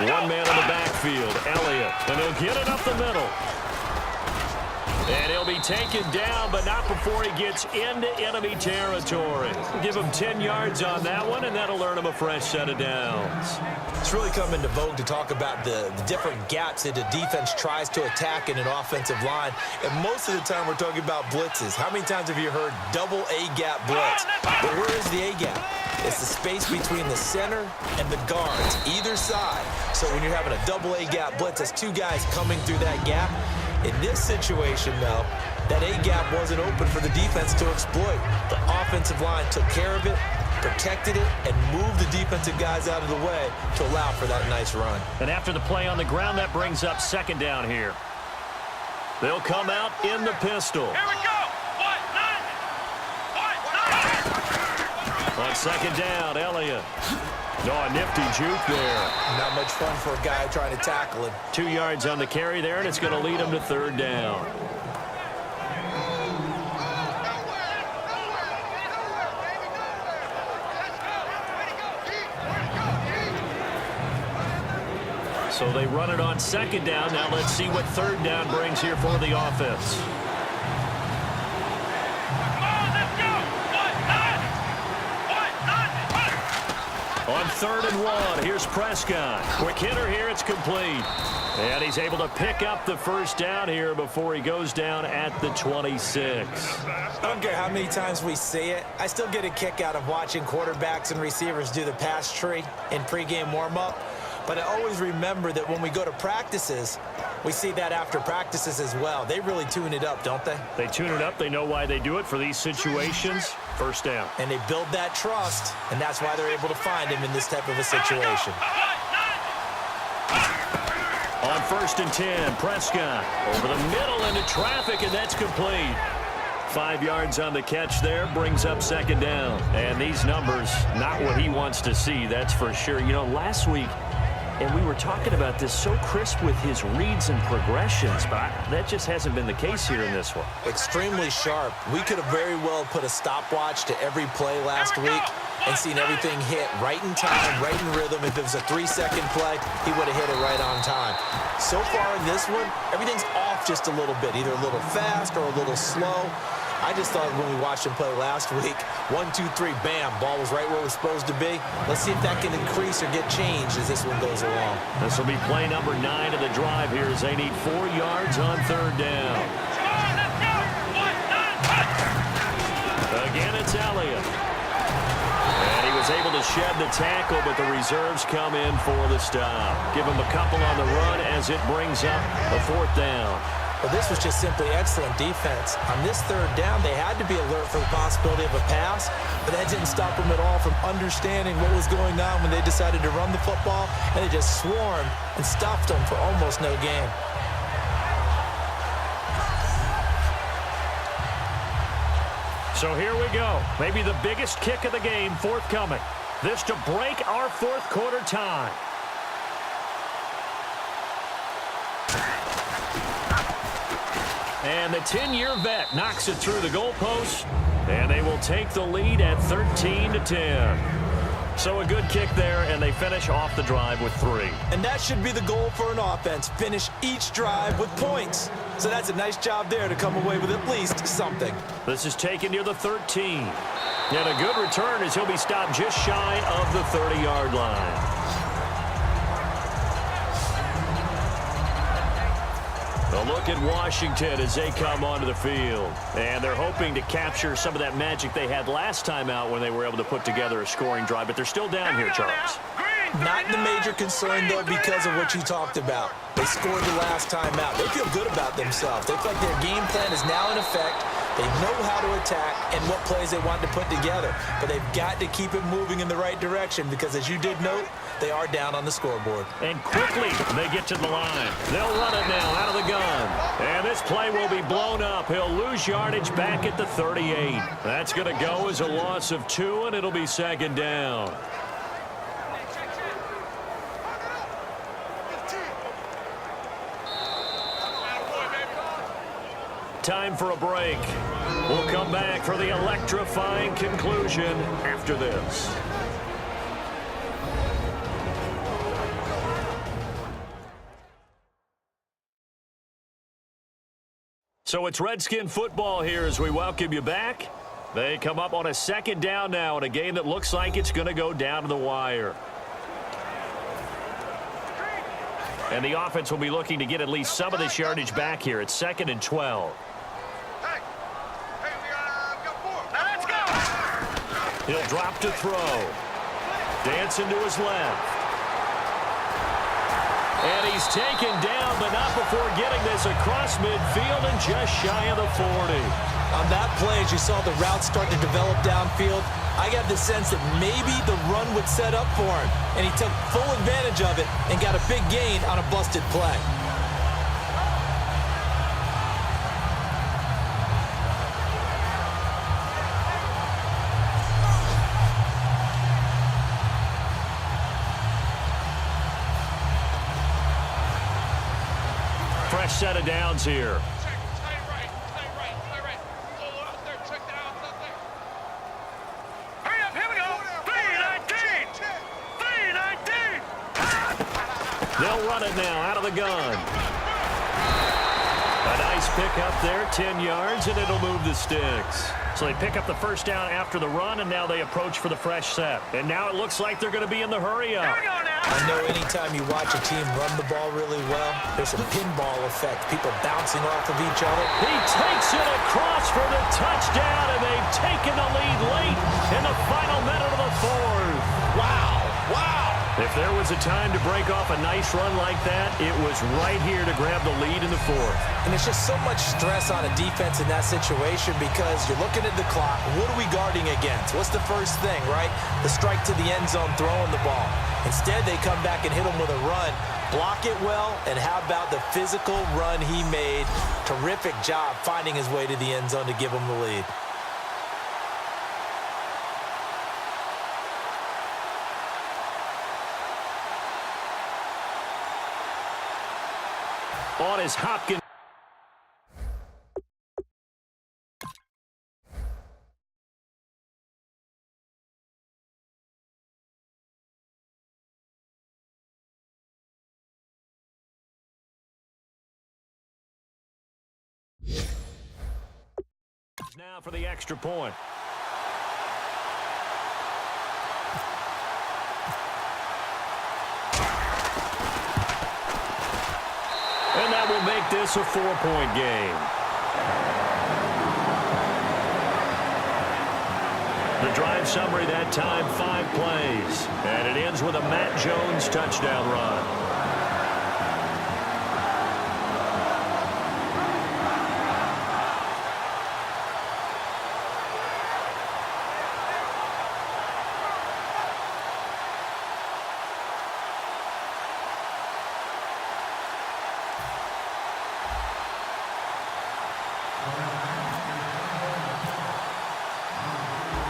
One man in the backfield, Elliott, and he'll get it up the middle. And he'll be taken down, but not before he gets into enemy territory. Give him 10 yards on that one, and that'll earn him a fresh set of downs. It's really come into vogue to talk about the different gaps that the defense tries to attack in an offensive line. And most of the time we're talking about blitzes. How many times have you heard double A-gap blitz? But where is the A-gap? It's the space between the center and the guards, either side. So when you're having a double A-gap blitz, that's two guys coming through that gap. In this situation, though, that A-gap wasn't open for the defense to exploit. The offensive line took care of it, protected it, and moved the defensive guys out of the way to allow for that nice run. And after the play on the ground, that brings up second down here. They'll come out in the pistol. Here we go. On second down, Elliott. No, a nifty juke there. Not much fun for a guy trying to tackle him. 2 yards on the carry there, and it's going to lead him to third down. So they run it on second down. Now let's see what third down brings here for the offense. On 3rd and 1, here's Prescott. Quick hitter here, it's complete. And he's able to pick up the first down here before he goes down at the 26. I don't care how many times we see it. I still get a kick out of watching quarterbacks and receivers do the pass tree in pregame warm-up. But I always remember that when we go to practices, we see that after practices as well. They really tune it up, don't they? They tune it up. They know why they do it for these situations. First down. And they build that trust, and that's why they're able to find him in this type of a situation. On 1st and 10, Prescott over the middle into traffic, and that's complete. 5 yards on the catch there, brings up second down. And these numbers, not what he wants to see, that's for sure. You know, last week, and we were talking about this, so crisp with his reads and progressions, but that just hasn't been the case here in this one. Extremely sharp. We could have very well put a stopwatch to every play last week and seen everything hit right in time, right in rhythm. If it was a 3-second play, he would have hit it right on time. So far in this one, everything's off just a little bit, either a little fast or a little slow. I just thought when we watched him play last week, 1, 2, 3, bam, ball was right where it was supposed to be. Let's see if that can increase or get changed as this one goes along. This will be play number 9 of the drive here as they need 4 yards on third down. Again, it's Elliott. And he was able to shed the tackle, but the reserves come in for the stop. Give him a couple on the run as it brings up a 4th down. Well, this was just simply excellent defense. On this third down, they had to be alert for the possibility of a pass, but that didn't stop them at all from understanding what was going on when they decided to run the football, and they just swarmed and stuffed them for almost no gain. So here we go. Maybe the biggest kick of the game forthcoming. This to break our 4th quarter tie. And the 10-year vet knocks it through the goalpost, and they will take the lead at 13-10. So a good kick there, and they finish off the drive with 3. And that should be the goal for an offense, finish each drive with points. So that's a nice job there to come away with at least something. This is taken near the 13. And a good return as he'll be stopped just shy of the 30-yard line. A look at Washington as they come onto the field. And they're hoping to capture some of that magic they had last time out when they were able to put together a scoring drive. But they're still down here, Charles. Not the major concern, though, because of what you talked about. They scored the last time out. They feel good about themselves. They feel like their game plan is now in effect. They know how to attack and what plays they want to put together. But they've got to keep it moving in the right direction because, as you did note, they are down on the scoreboard. And quickly, they get to the line. They'll run it now out of the gun. And this play will be blown up. He'll lose yardage back at the 38. That's going to go as a loss of 2, and it'll be second down. Time for a break. We'll come back for the electrifying conclusion after this. So it's Redskin football here as we welcome you back. They come up on a second down now in a game that looks like it's going to go down to the wire. And the offense will be looking to get at least some of this yardage back here. It's 2nd and 12. He'll drop to throw. Dancing to his left. And he's taken down, but not before getting this across midfield and just shy of the 40. On that play, as you saw the route start to develop downfield, I got the sense that maybe the run would set up for him. And he took full advantage of it and got a big gain on a busted play. Fresh set of downs here. They'll run it now out of the gun. A nice pick up there, 10 yards, and it'll move the sticks. So they pick up the first down after the run, and now they approach for the fresh set. And now it looks like they're going to be in the hurry-up. I know anytime you watch a team run the ball really well, there's a pinball effect, people bouncing off of each other. He takes it across for the touchdown, and they've taken the lead late in the final minute of the fourth. Wow, wow. If there was a time to break off a nice run like that, it was right here to grab the lead in the fourth. And there's just so much stress on a defense in that situation because you're looking at the clock. What are we guarding against? What's the first thing, right? The strike to the end zone, throwing the ball. Instead, they come back and hit him with a run. Block it well, and how about the physical run he made? Terrific job finding his way to the end zone to give him the lead. On his Hopkins. Now for the extra point. And that will make this a 4-point game. The drive summary that time, 5 plays. And it ends with a Matt Jones touchdown run.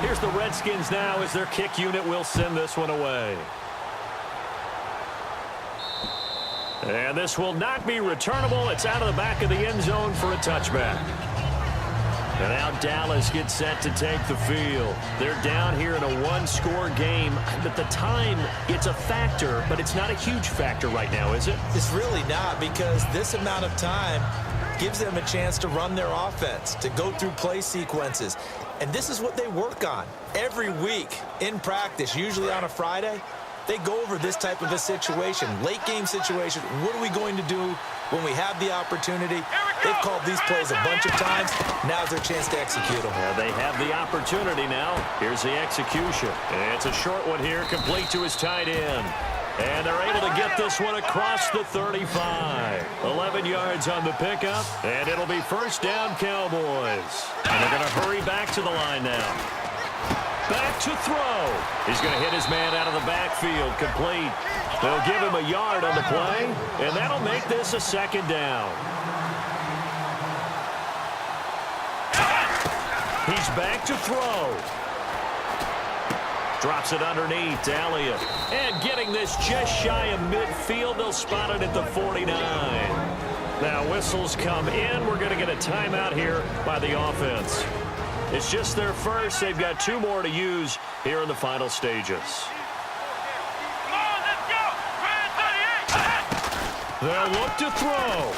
Here's the Redskins now as their kick unit will send this one away. And this will not be returnable. It's out of the back of the end zone for a touchback. And now Dallas gets set to take the field. They're down here in a one-score game. At the time, it's a factor, but it's not a huge factor right now, is it? It's really not, because this amount of time gives them a chance to run their offense, to go through play sequences. And this is what they work on every week in practice, usually on a Friday. They go over this type of a situation, late game situation. What are we going to do when we have the opportunity? They've called these plays a bunch of times. Now's their chance to execute them. Yeah, they have the opportunity now. Here's the execution. And it's a short one here, complete to his tight end. And they're able to get this one across the 35. 11 yards on the pickup, and it'll be first down Cowboys. And they're going to hurry back to the line now. Back to throw. He's going to hit his man out of the backfield, complete. They'll give him a yard on the play, and that'll make this a second down. He's back to throw. Drops it underneath to Elliott. And getting this just shy of midfield, they'll spot it at the 49. Now whistles come in. We're going to get a timeout here by the offense. It's just their first. They've got 2 more to use here in the final stages. They'll look to throw.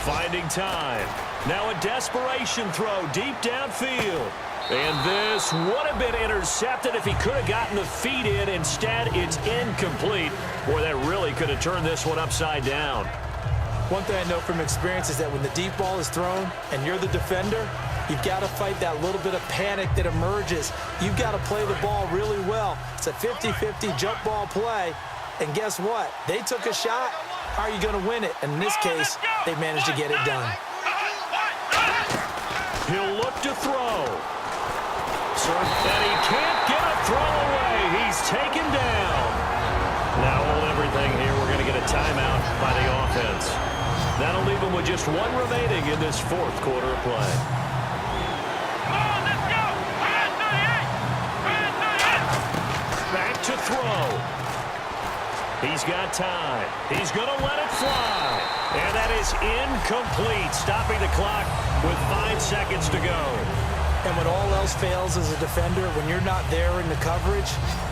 Finding time. Now a desperation throw deep downfield. And this would have been intercepted if he could have gotten the feet in. Instead, it's incomplete. Boy, that really could have turned this one upside down. One thing I know from experience is that when the deep ball is thrown and you're the defender, you've got to fight that little bit of panic that emerges. You've got to play the ball really well. It's a 50-50 jump ball play. And guess what? They took a shot. How are you going to win it? And in this case, they managed to get it done. He'll look to throw. And he can't get a throw away. He's taken down. Now hold everything here. We're going to get a timeout by the offense. That'll leave him with just one remaining in this fourth quarter of play. Back to throw. He's got time. He's going to let it fly. And that is incomplete, stopping the clock with 5 seconds to go. And when all else fails as a defender, when you're not there in the coverage,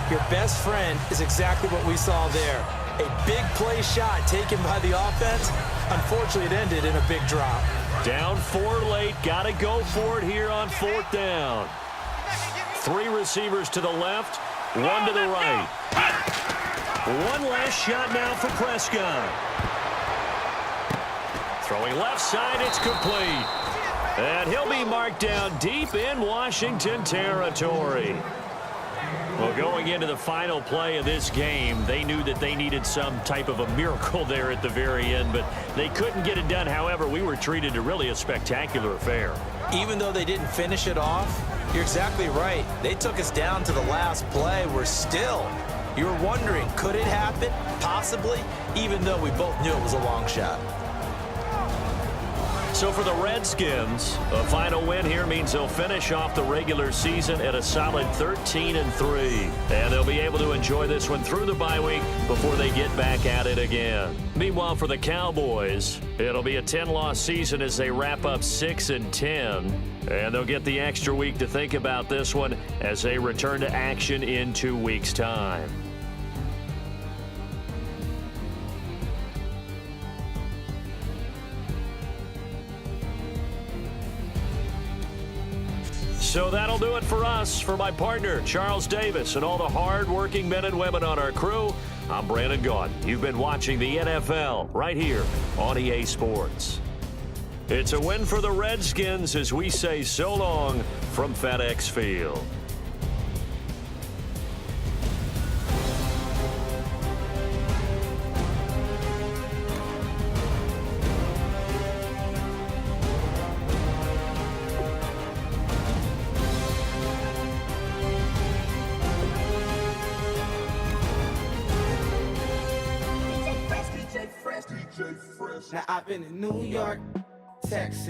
your best friend is exactly what we saw there. A big play shot taken by the offense. Unfortunately, it ended in a big drop. Down 4 late. Got to go for it here on 4th down. 3 receivers to the left, 1 to the right. One last shot now for Prescott. Throwing left side, it's complete. And he'll be marked down deep in Washington territory. Well, going into the final play of this game, they knew that they needed some type of a miracle there at the very end, but they couldn't get it done. However, we were treated to really a spectacular affair. Even though they didn't finish it off, you're exactly right. They took us down to the last play. We're still, you were wondering, could it happen? Possibly, even though we both knew it was a long shot. So for the Redskins, a final win here means they'll finish off the regular season at a solid 13-3. And they'll be able to enjoy this one through the bye week before they get back at it again. Meanwhile, for the Cowboys, it'll be a 10-loss season as they wrap up 6-10. And they'll get the extra week to think about this one as they return to action in 2 weeks' time. So that'll do it for us. For my partner, Charles Davis, and all the hard-working men and women on our crew, I'm Brandon Gaudin. You've been watching the NFL right here on EA Sports. It's a win for the Redskins as we say so long from FedEx Field. Now I've been in New York, Texas.